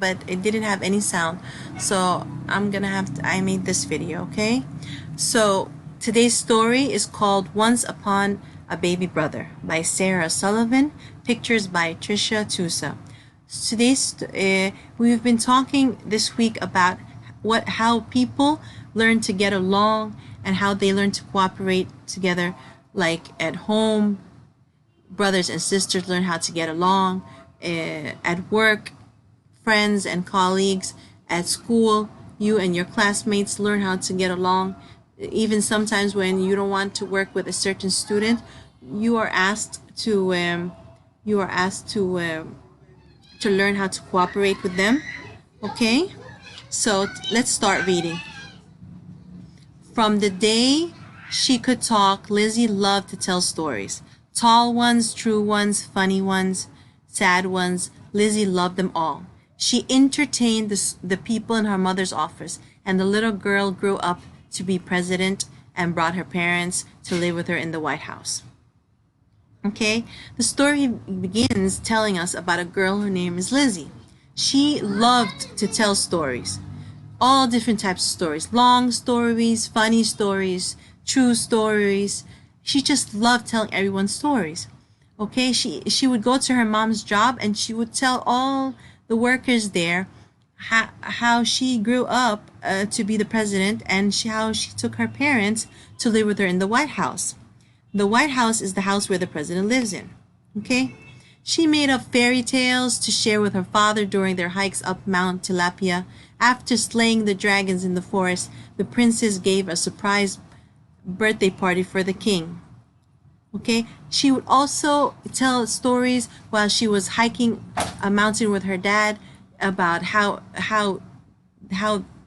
but it didn't have any sound, so I made this video. Okay, so today's story is called Once Upon a Baby Brother by Sarah Sullivan, pictures by Tricia Tusa. We've been talking this week about how people learn to get along and how they learn to cooperate together, like at home. Brothers and sisters learn how to get along, at work, friends and colleagues, at school, you and your classmates learn how to get along. Even sometimes when you don't want to work with a certain student, you are asked to learn how to cooperate with them. Okay, so let's start reading. From the day she could talk, Lizzie loved to tell stories. Tall ones, true ones, funny ones, sad ones. Lizzie loved them all. She entertained the people in her mother's office, and the little girl grew up to be president and brought her parents to live with her in the White House. Okay, the story begins telling us about a girl. Her name is Lizzie. She loved to tell stories, all different types of stories, long stories, funny stories, true stories. She just loved telling everyone stories. Okay, she would go to her mom's job and she would tell all the workers there how she grew up to be the president, and how she took her parents to live with her in the White House. The White House is the house where the president lives in. Okay, she made up fairy tales to share with her father during their hikes up Mount Tilapia. After slaying the dragons in the forest, the princess gave a surprise birthday party for the king. Okay, she would also tell stories while she was hiking a mountain with her dad about how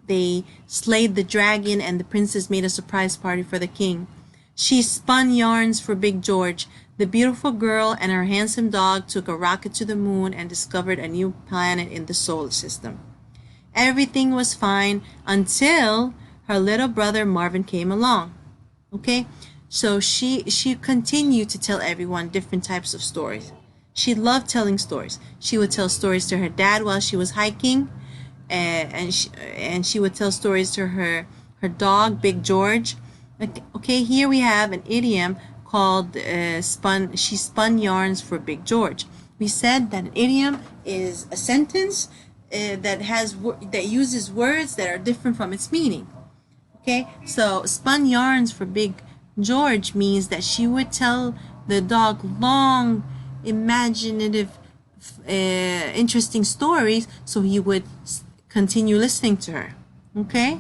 they slayed the dragon and the princess made a surprise party for the king. She spun yarns for Big George. The beautiful girl and her handsome dog took a rocket to the moon and discovered a new planet in the solar system. Everything was fine until her little brother Marvin came along. Okay, so she continued to tell everyone different types of stories. She loved telling stories. She would tell stories to her dad while she was hiking, and she would tell stories to her dog Big George. Okay, here we have an idiom called she spun yarns for Big George. We said that an idiom is a sentence that uses words that are different from its meaning. Okay, so spun yarns for Big George means that she would tell the dog long, imaginative, interesting stories, so he would continue listening to her. Okay,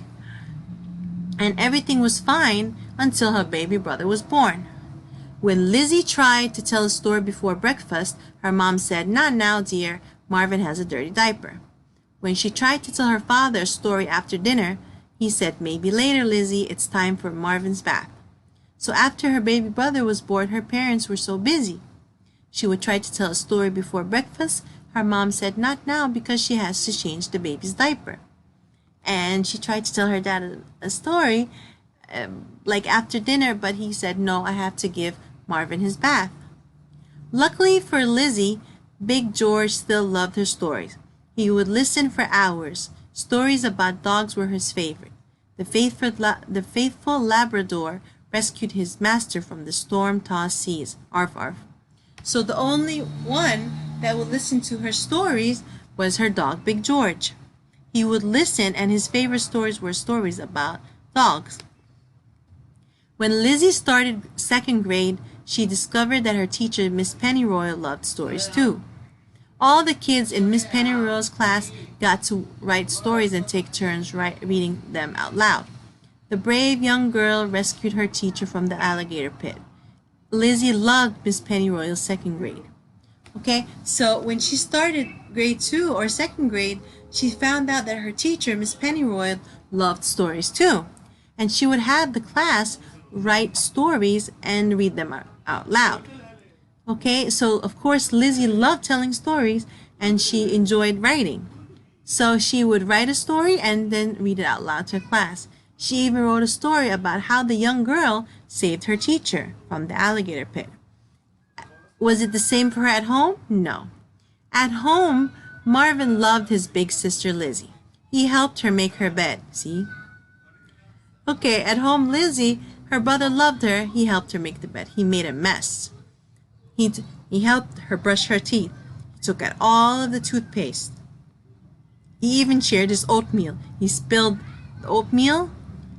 and everything was fine until her baby brother was born. When Lizzie tried to tell a story before breakfast, her mom said, "Not now, dear. Marvin has a dirty diaper." When she tried to tell her father a story after dinner, he said, "Maybe later, Lizzie. It's time for Marvin's bath." So after her baby brother was born, her parents were so busy. She would try to tell a story before breakfast. Her mom said, "Not now, because she has to change the baby's diaper." And she tried to tell her dad a story like after dinner, but he said, "No, I have to give Marvin his bath." Luckily for Lizzie, Big George still loved her stories. He would listen for hours. Stories about dogs were his favorite. The faithful Labrador rescued his master from the storm-tossed seas. Arf, arf. So the only one that would listen to her stories was her dog, Big George. He would listen, and his favorite stories were stories about dogs. When Lizzie started second grade, she discovered that her teacher, Miss Pennyroyal, loved stories too. All the kids in Miss Pennyroyal's class got to write stories and take turns reading them out loud. The brave young girl rescued her teacher from the alligator pit. Lizzie loved Miss Pennyroyal's second grade. Okay, so when she started grade 2 or second grade, she found out that her teacher, Miss Pennyroyal, loved stories too. And she would have the class write stories and read them out loud. Okay, so of course Lizzie loved telling stories and she enjoyed writing. So she would write a story and then read it out loud to her class. She even wrote a story about how the young girl saved her teacher from the alligator pit. Was it the same for her at home? No. At home, Marvin loved his big sister Lizzie. He helped her make her bed. See? Okay, at home, Lizzie, her brother loved her. He helped her make the bed. He made a mess. He helped her brush her teeth. He took out all of the toothpaste. He even shared his oatmeal. He spilled the oatmeal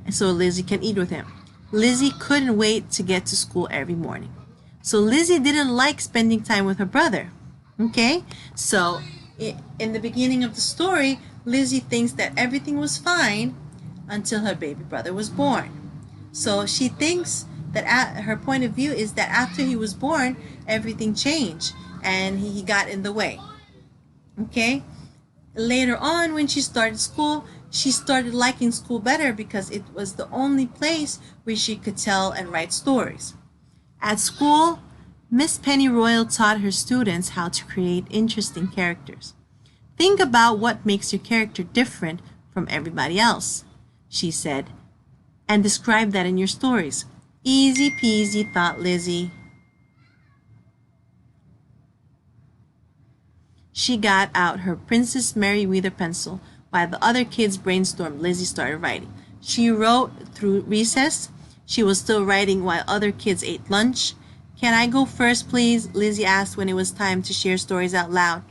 so Lizzie can eat with him. Lizzie couldn't wait to get to school every morning. So Lizzie didn't like spending time with her brother. Okay? So in the beginning of the story, Lizzie thinks that everything was fine until her baby brother was born. So she thinks that her point of view is that after he was born, everything changed and he got in the way. Okay? Later on, when she started school, she started liking school better because it was the only place where she could tell and write stories. At school, Miss Pennyroyal taught her students how to create interesting characters. Think about what makes your character different from everybody else, she said, and describe that in your stories. Easy peasy, thought Lizzie. She got out her Princess Merryweather pencil. While the other kids brainstormed, Lizzie started writing. She wrote through recess. She was still writing while other kids ate lunch. Can I go first, please? Lizzie asked when it was time to share stories out loud.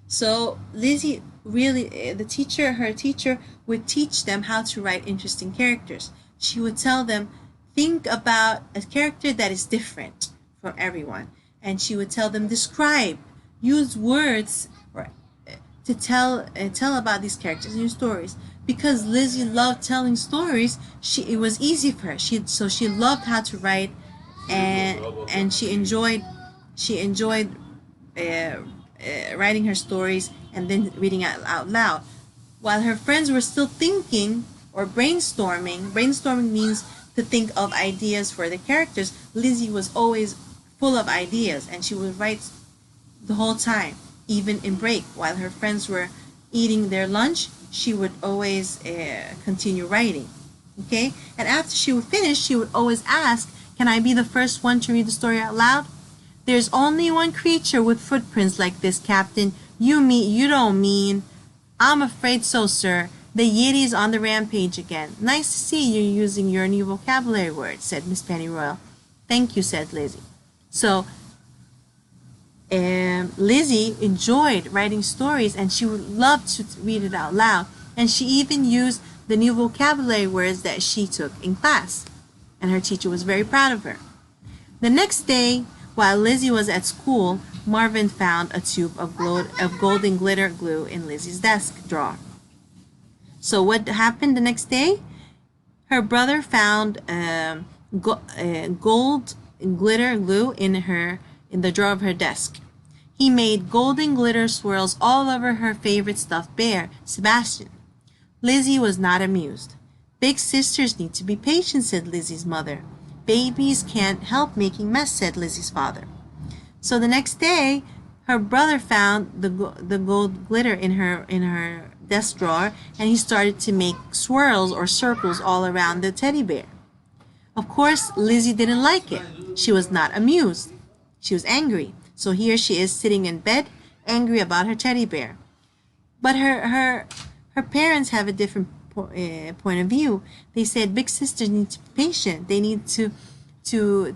So Lizzie really, her teacher would teach them how to write interesting characters. She would tell them, think about a character that is different from everyone. And she would tell them, describe, use words to tell about these characters in your stories. Because Lizzie loved telling stories, it was easy for her. So she loved how to write, and she enjoyed writing her stories and then reading it out loud. While her friends were still thinking or brainstorming. Brainstorming means to think of ideas for the characters. Lizzie was always full of ideas, and she would write the whole time, even in break. While her friends were eating their lunch, she would always continue writing. Okay? And after she would finish, she would always ask, can I be the first one to read the story out loud? There's only one creature with footprints like this, Captain. You don't mean... I'm afraid so, sir. The Yeti's on the rampage again. Nice to see you using your new vocabulary words, said Miss Pennyroyal. Thank you, said Lizzie. So, Lizzie enjoyed writing stories, and she would love to read it out loud. And she even used the new vocabulary words that she took in class. And her teacher was very proud of her. The next day, while Lizzie was at school, Marvin found a tube of golden glitter glue in Lizzie's desk drawer. So what happened the next day? Her brother found gold glitter glue in the drawer of her desk. He made golden glitter swirls all over her favorite stuffed bear, Sebastian. Lizzie was not amused. Big sisters need to be patient, said Lizzie's mother. Babies can't help making mess, said Lizzie's father. So the next day, her brother found the gold glitter in her desk drawer, and he started to make swirls or circles all around the teddy bear. Of course, Lizzie didn't like it. She was not amused. She was angry. So here she is sitting in bed, angry about her teddy bear. But her parents have a different point of view. They said big sisters need to be patient. They need to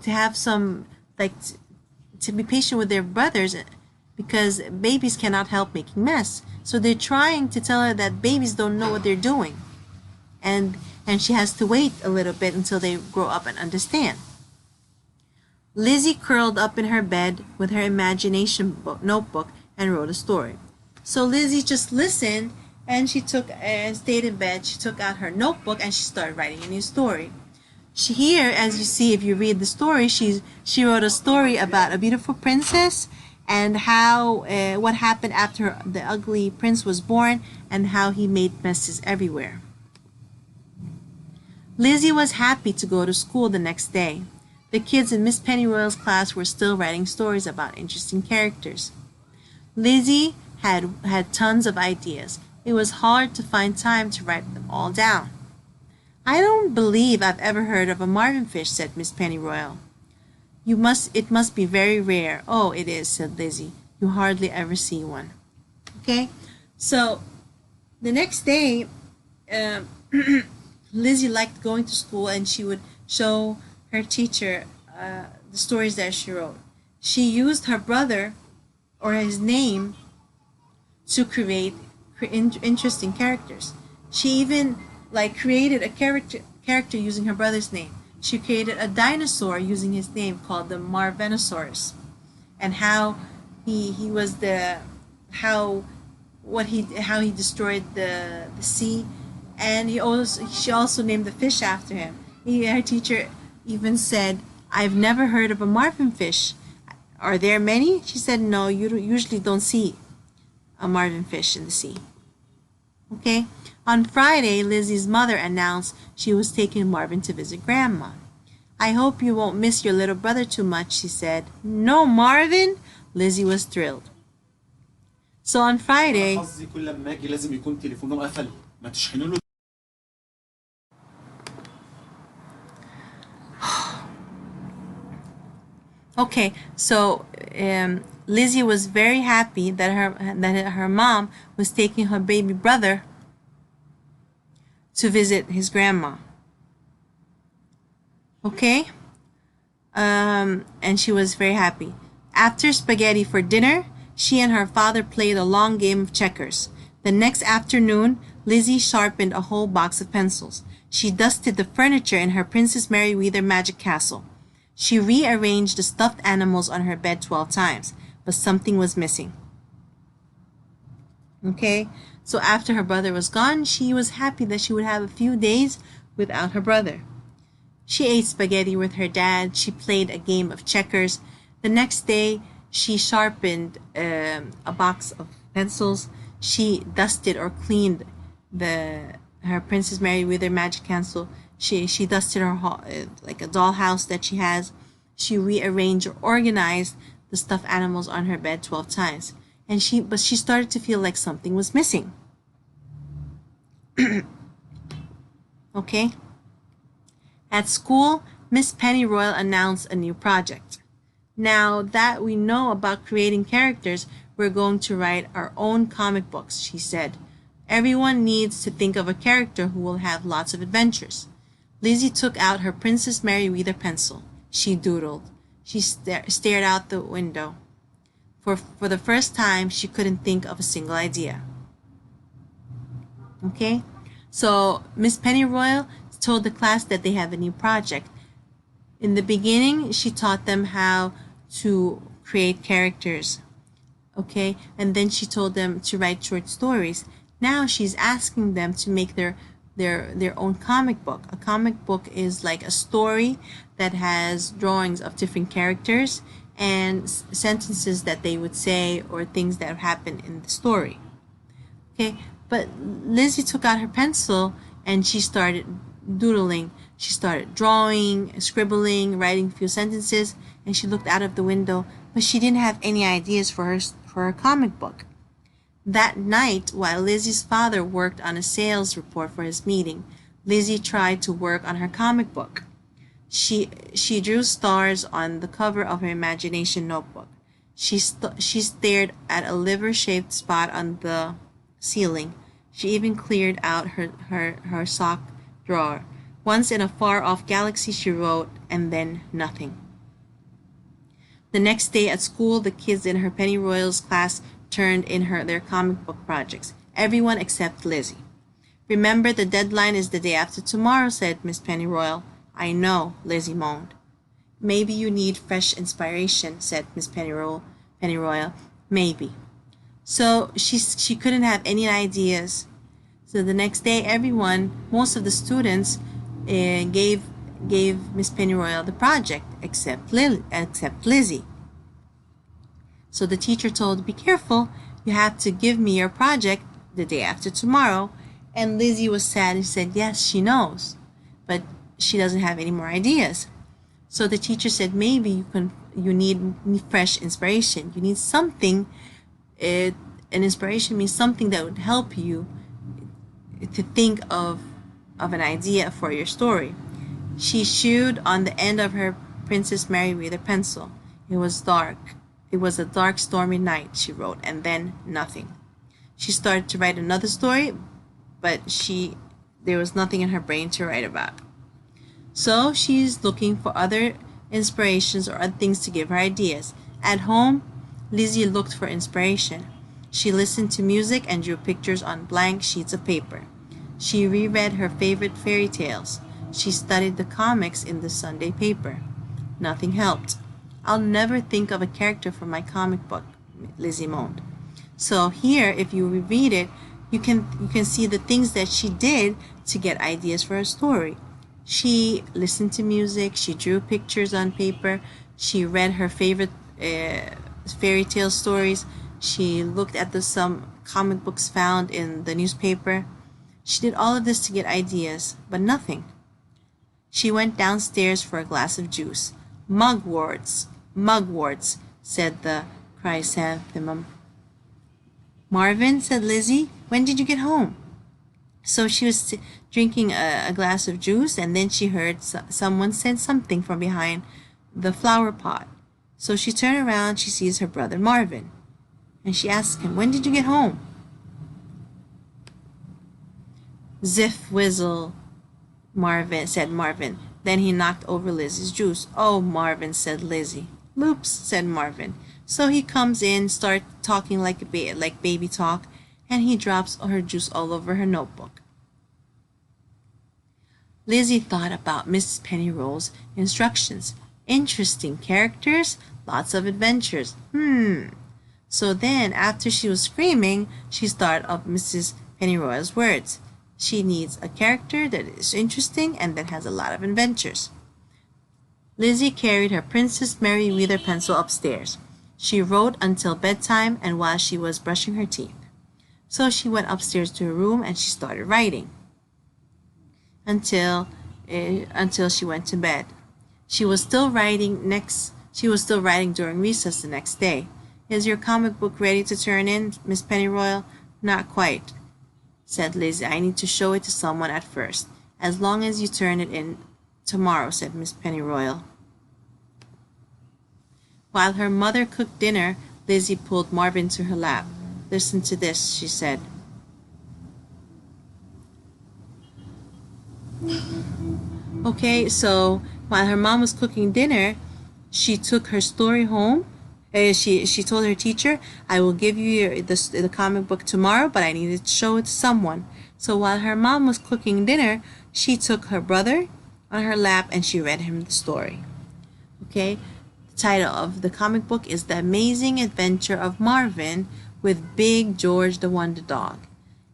have some, to be patient with their brothers, because babies cannot help making mess. So they're trying to tell her that babies don't know what they're doing, and she has to wait a little bit until they grow up and understand. Lizzie curled up in her bed with her imagination notebook and wrote a story. So Lizzie just listened, and she stayed in bed. She took out her notebook and she started writing a new story. Here, as you see, if you read the story, she wrote a story about a beautiful princess and how what happened after the ugly prince was born and how he made messes everywhere. Lizzie was happy to go to school the next day. The kids in Miss Pennyroyal's class were still writing stories about interesting characters. Lizzie had tons of ideas. It was hard to find time to write them all down. I don't believe I've ever heard of a marvinfish, said Miss Pennyroyal. It must be very rare. Oh, it is, said Lizzie. You hardly ever see one. Okay, so the next day, um, Lizzie liked going to school and she would show her teacher the stories that she wrote. She used her brother or his name to create interesting characters. She even like created a character using her brother's name. She created a dinosaur using his name called the Marvenosaurus, and he was the how how he destroyed the sea, and she also named the fish after him. Her teacher even said, "I've never heard of a Marvin fish. Are there many?" She said, "No, you usually don't see a Marvin fish in the sea." Okay. On Friday, Lizzie's mother announced she was taking Marvin to visit Grandma. "I hope you won't miss your little brother too much," she said. "No, Marvin?" Lizzie was thrilled. So on Friday, okay, so Lizzie was very happy that her mom was taking her baby brother to visit his grandma. Okay, and she was very happy. After spaghetti for dinner, she and her father played a long game of checkers. The next afternoon, Lizzie sharpened a whole box of pencils. She dusted the furniture in her Princess Merryweather magic castle. She rearranged the stuffed animals on her bed 12 times, but something was missing. Okay, so after her brother was gone, she was happy that she would have a few days without her brother. She ate spaghetti with her dad. She played a game of checkers. The next day, she sharpened a box of pencils. She dusted or cleaned her Princess Merryweather magic castle. She dusted her like a dollhouse that she has. She rearranged or organized the stuffed animals on her bed 12 times. But she started to feel like something was missing. Okay? At school, Miss Pennyroyal announced a new project. "Now that we know about creating characters, we're going to write our own comic books," she said. "Everyone needs to think of a character who will have lots of adventures." Lizzie took out her Princess Merryweather pencil. She doodled. She stared out the window. For the first time, she couldn't think of a single idea. Okay? So Miss Pennyroyal told the class that they have a new project. In the beginning, she taught them how to create characters. Okay? And then she told them to write short stories. Now she's asking them to make their own comic book. A comic book is like a story that has drawings of different characters and sentences that they would say or things that happen in the story. Okay, but Lizzie took out her pencil and she started doodling. She started drawing, scribbling, writing a few sentences, and she looked out of the window, but she didn't have any ideas for her comic book. That night, while Lizzie's father worked on a sales report for his meeting, Lizzie tried to work on her comic book. She drew stars on the cover of her imagination notebook. She stared at a liver-shaped spot on the ceiling. She even cleared out her sock drawer. "Once in a far-off galaxy," she wrote, and then nothing. The next day at school, the kids in her Pennyroyal's class turned in their comic book projects. Everyone except Lizzie. "Remember, the deadline is the day after tomorrow," said Miss Pennyroyal. "I know," Lizzie moaned. "Maybe you need fresh inspiration," said Miss Pennyroyal. "Maybe." So she couldn't have any ideas. So the next day, most of the students, gave Miss Pennyroyal the project except Lizzie. So the teacher told, "Be careful, you have to give me your project the day after tomorrow." And Lizzie was sad and said, "Yes, she knows, but she doesn't have any more ideas." So the teacher said, "Maybe you need fresh inspiration. You need something. An inspiration means something that would help you to think of an idea for your story." She chewed on the end of her Princess Merryweather pencil. It was dark. "It was a dark, stormy night," she wrote, and then nothing. She started to write another story, but there was nothing in her brain to write about. So she's looking for other inspirations or other things to give her ideas. At home, Lizzie looked for inspiration. She listened to music and drew pictures on blank sheets of paper. She reread her favorite fairy tales. She studied the comics in the Sunday paper. Nothing helped. I'll never think of a character for my comic book, Lizzie moaned. So here, if you reread it, you can see the things that she did to get ideas for her story. She listened to music, she drew pictures on paper, she read her favorite fairy tale stories, she looked at some comic books found in the newspaper. She did all of this to get ideas, but nothing. She went downstairs for a glass of juice. Mugworts, said the chrysanthemum. Marvin, said Lizzie, when did you get home? So she was drinking a glass of juice, and then she heard someone said something from behind the flower pot. So she turned around, she sees her brother Marvin, and she asks him, when did you get home? Ziff whizzle, said Marvin. Then he knocked over Lizzie's juice. Oh, Marvin, said Lizzie. Loops, said Marvin. So he comes in, starts talking like baby talk, and he drops her juice all over her notebook. Lizzie thought about Mrs. Pennyroll's instructions. Interesting characters, lots of adventures. So then, after she was screaming, she thought of Mrs. Pennyroyal's words. She needs a character that is interesting and that has a lot of adventures. Lizzie carried her Princess Merryweather pencil upstairs. She wrote until bedtime and while she was brushing her teeth. So she went upstairs to her room and she started writing until she went to bed. She was still writing during recess the next day. Is your comic book ready to turn in, Miss Pennyroyal? Not quite, said Lizzie. I need to show it to someone at first. As long as you turn it in tomorrow, said Miss Pennyroyal. While her mother cooked dinner, Lizzie pulled Marvin to her lap. Listen to this, she said. Okay, so while her mom was cooking dinner, she took her story home. She told her teacher, I will give you the comic book tomorrow, but I need to show it to someone. So while her mom was cooking dinner, she took her brother on her lap and she read him the story. Okay, the title of the comic book is The Amazing Adventure of Marvin with Big George the Wonder Dog.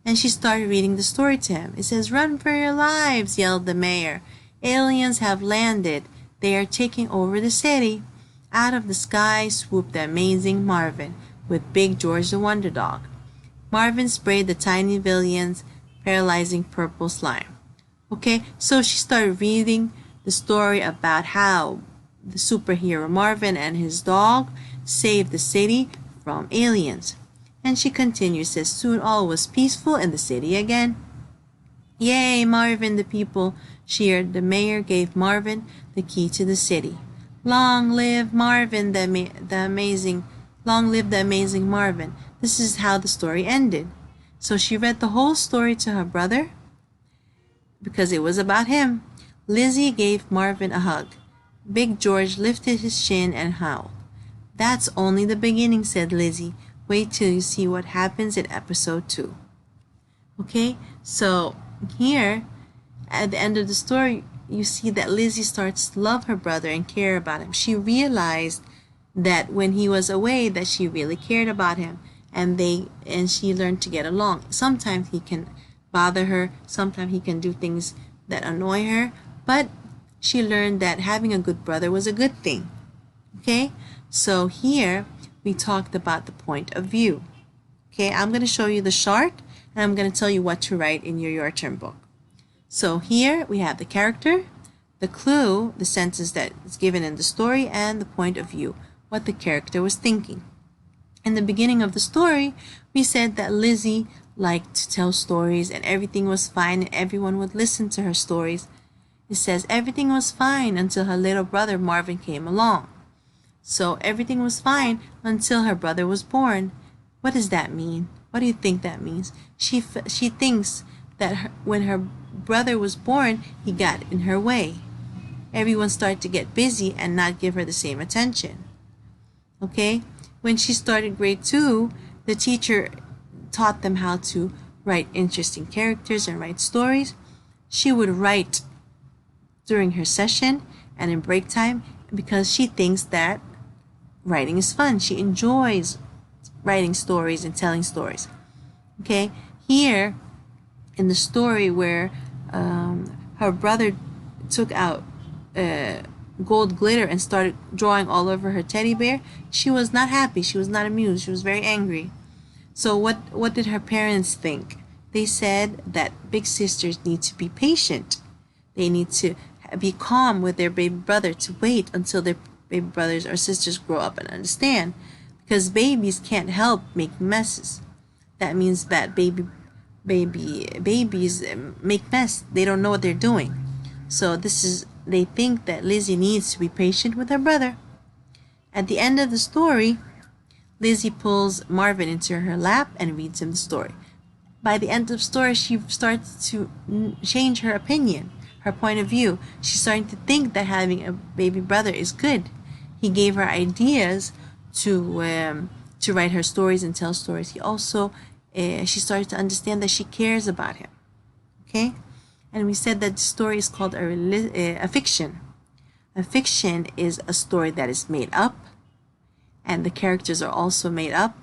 And she started reading the story to him. It says, Run for your lives, yelled the mayor. Aliens have landed. They are taking over the city. Out of the sky swooped the amazing Marvin with Big George the Wonder Dog. Marvin sprayed the tiny villains, paralyzing purple slime. Okay, so she started reading the story about how the superhero Marvin and his dog saved the city from aliens. And she continues, says, soon all was peaceful in the city again. Yay, Marvin, the people cheered. The mayor gave Marvin the key to the city. Long live Marvin, long live the amazing Marvin. This is how the story ended. So she read the whole story to her brother because it was about him. Lizzie gave Marvin a hug. Big George lifted his chin and howled. That's only the beginning, said Lizzie. Wait till you see what happens in episode 2. Okay, so here at the end of the story, you see that Lizzie starts to love her brother and care about him. She realized that when he was away that she really cared about him and she learned to get along. Sometimes he can bother her, sometimes he can do things that annoy her, but she learned that having a good brother was a good thing. Okay, so here we talked about the point of view. Okay, I'm going to show you the chart and I'm going to tell you what to write in your turn book. So here we have the character, the clue, the sentence that is given in the story, and the point of view, what the character was thinking. In the beginning of the story, we said that Lizzie liked to tell stories and everything was fine and everyone would listen to her stories. It says everything was fine until her little brother Marvin came along. So everything was fine until her brother was born. What does that mean? What do you think that means? She thinks that when her brother was born, he got in her way. Everyone started to get busy and not give her the same attention. Okay? When she started grade 2, the teacher taught them how to write interesting characters and write stories. She would write during her session and in break time because she thinks that writing is fun. She enjoys writing stories and telling stories. Okay? Here, in the story where her brother took out gold glitter and started drawing all over her teddy bear, she was not happy. She was not amused. She was very angry. So what did her parents think? They said that big sisters need to be patient. They need to be calm with their baby brother, to wait until their baby brothers or sisters grow up and understand, because babies can't help making messes. That means that babies make mess. They don't know what they're doing. So they think that Lizzie needs to be patient with her brother. At the end of the story, Lizzie pulls Marvin into her lap and reads him the story. By the end of the story, she starts to change her opinion, her point of view. She's starting to think that having a baby brother is good. He gave her ideas to write her stories and tell stories. He also, she started to understand that she cares about him. Okay? And we said that the story is called a fiction. A fiction is a story that is made up, and the characters are also made up.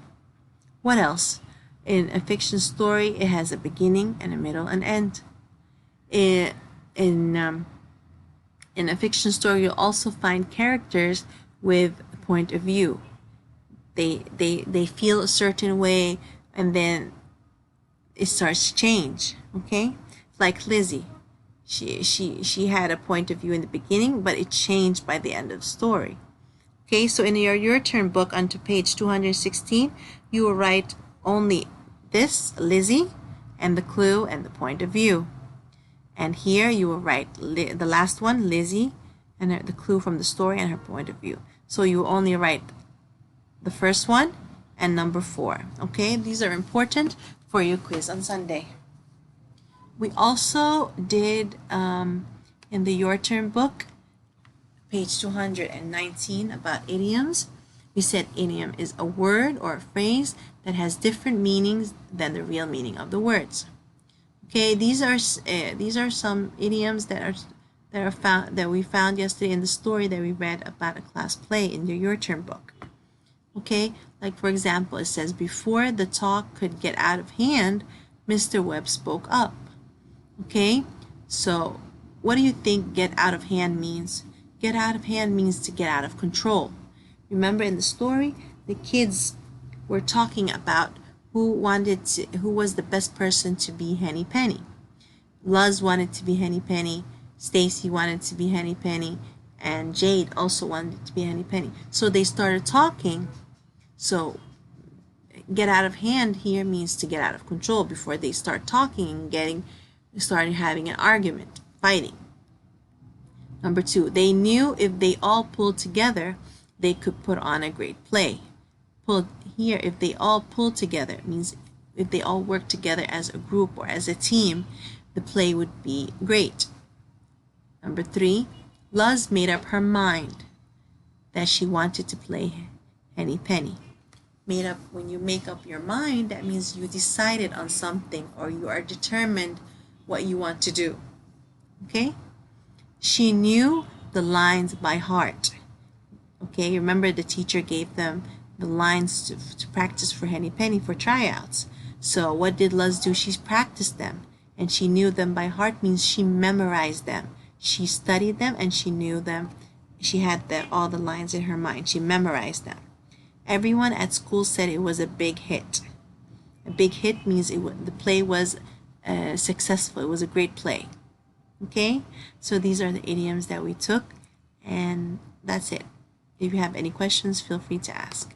What else? In a fiction story, it has a beginning and a middle and end. In a fiction story, you'll also find characters with a point of view. They feel a certain way, and then it starts to change. Okay, like Lizzie, she had a point of view in the beginning, but it changed by the end of the story. Okay, so in your turn book onto page 216, you will write only this, Lizzie, and the clue and the point of view. And here you will write the last one, Lizzie, and the clue from the story and her point of view. So you will only write the first one and number 4. Okay, these are important for your quiz on Sunday. We also did, in the Your Turn book, page 219, about idioms. We said idiom is a word or a phrase that has different meanings than the real meaning of the words. Okay, these are some idioms that we found yesterday in the story that we read about a class play in Your Turn book. Okay, like for example, it says, before the talk could get out of hand, Mr. Webb spoke up. Okay, so what do you think get out of hand means? Get out of hand means to get out of control. Remember in the story, the kids were talking about who was the best person to be Henny Penny. Luz wanted to be Henny Penny, Stacy wanted to be Henny Penny, and Jade also wanted to be Henny Penny. So they started talking. So get out of hand here means to get out of control before they start talking and started having an argument, fighting. Number 2, they knew if they all pulled together, they could put on a great play. Here, if they all pull together, it means if they all work together as a group or as a team, the play would be great. Number 3, Luz made up her mind that she wanted to play Henny Penny. When you make up your mind, that means you decided on something or you are determined what you want to do. Okay? She knew the lines by heart. Okay, remember the teacher gave them the lines to practice for Henny Penny for tryouts. So what did Luz do? She practiced them, and she knew them by heart means she memorized them. She studied them and she knew them. She had all the lines in her mind. She memorized them. Everyone at school said it was a big hit. A big hit means the play was successful. It was a great play. Okay, so these are the idioms that we took, and that's it. If you have any questions, feel free to ask.